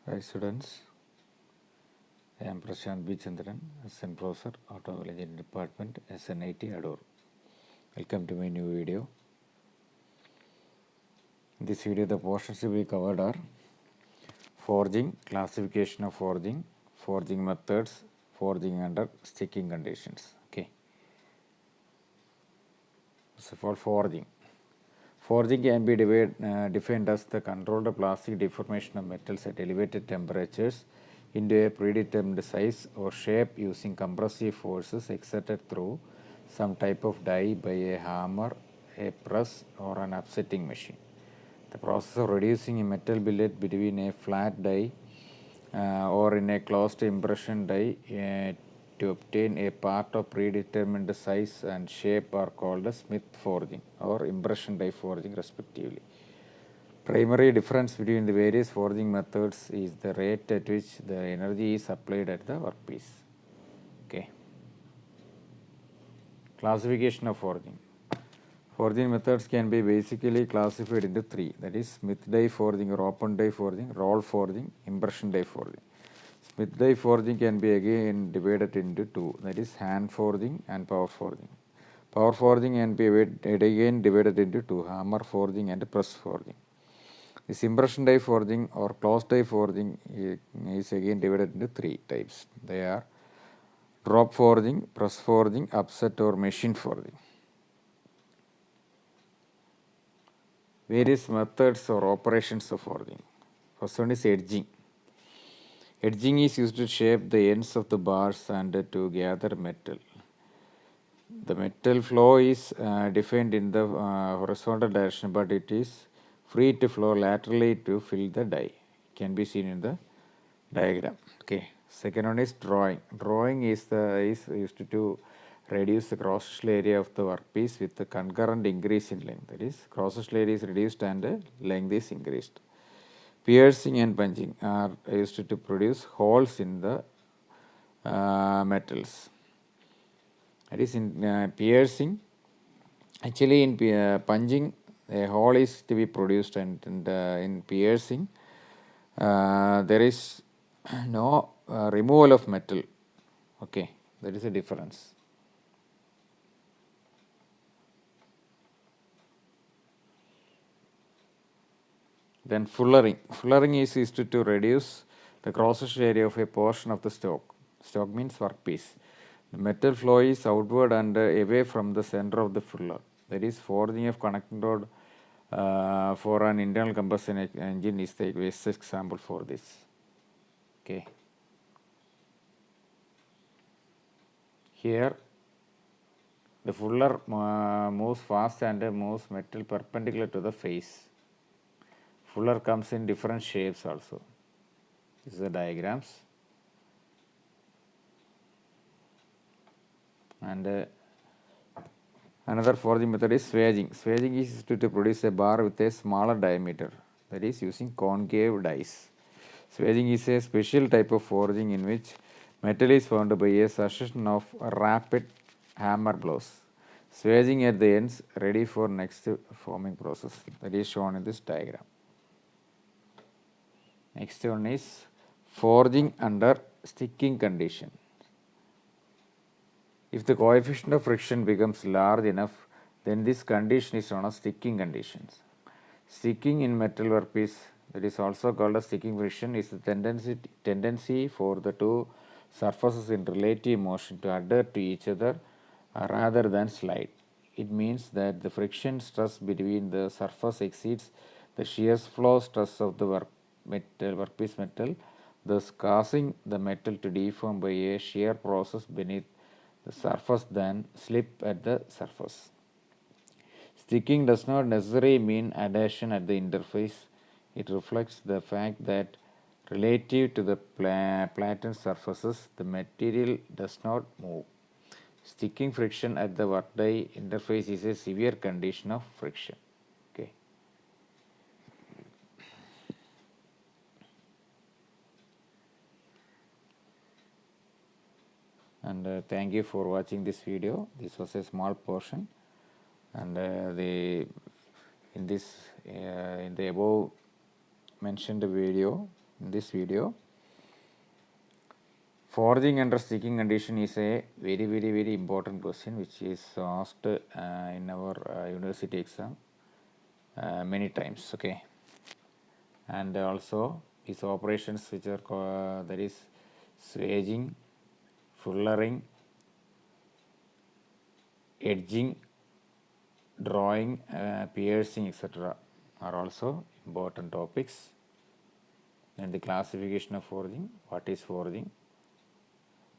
Hi students, I am Prashant B. Chandran, Assistant Professor, Automobile Engineering Department, SNIT Adoor. Welcome to my new video. In this video, the portions to be covered are forging, classification of forging, forging methods, forging under sticking conditions. Okay. First of all, forging. Forging can be defined as the controlled plastic deformation of metals at elevated temperatures into a predetermined size or shape using compressive forces exerted through some type of die by a hammer, a press, or an upsetting machine. The process of reducing a metal billet between a flat die or in a closed impression die to obtain a part of predetermined size and shape are called Smith forging or impression die forging respectively. Primary difference between the various forging methods is the rate at which the energy is applied at the workpiece. Okay. Classification of forging. Forging methods can be basically classified into three, that is Smith die forging or open die forging, roll forging, impression die forging. Smith die forging can be again divided into two, that is hand forging and power forging. Power forging can be again divided into two, hammer forging and press forging. This impression die forging or closed die forging is again divided into three types. They are drop forging, press forging, upset or machine forging. Various methods or operations of forging. First one is edging. Edging is used to shape the ends of the bars and to gather metal. The metal flow is defined in the horizontal direction, but it is free to flow laterally to fill the die. It can be seen in the diagram. Okay. Second one is drawing. Drawing is used to reduce the cross-sectional area of the workpiece with the concurrent increase in length. That is, cross-sectional area is reduced and length is increased. Piercing and punching are used to produce holes in the metals. That is, in piercing, actually in punching, a hole is to be produced, and in piercing, there is no removal of metal. Okay, that is a difference. Then fullering. Fullering is used to reduce the cross-sectional area of a portion of the stock. Stock means workpiece. The metal flow is outward and away from the center of the fuller. That is, forging of connecting rod for an internal combustion engine is the best example for this. Okay. Here, the fuller moves fast and moves metal perpendicular to the face. Fuller comes in different shapes also. This is the diagrams. And another forging method is swaging. Swaging is used to produce a bar with a smaller diameter, that is using concave dies. Swaging is a special type of forging in which metal is formed by a succession of rapid hammer blows. Swaging at the ends ready for next forming process, that is shown in this diagram. Next one is forging under sticking condition. If the coefficient of friction becomes large enough, then this condition is known as sticking conditions. Sticking in metal workpiece, that is also called as sticking friction, is the tendency for the two surfaces in relative motion to adhere to each other rather than slide. It means that the friction stress between the surface exceeds the shear flow stress of the workpiece metal, thus causing the metal to deform by a shear process beneath the surface than slip at the surface. Sticking does not necessarily mean adhesion at the interface. It reflects the fact that relative to the flattened surfaces, the material does not move. Sticking friction at the work die interface is a severe condition of friction. Okay. And thank you for watching this video. This was a small portion, and in the above mentioned video, in this video. Forging under sticking condition is a very important question which is asked in our university exam many times. Okay, and also these operations which are that is swaging, fullering, edging, drawing, piercing, etc. are also important topics. And the classification of forging, what is forging.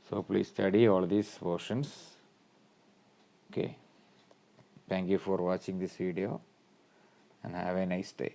So please study all these portions. Okay, thank you for watching this video and have a nice day.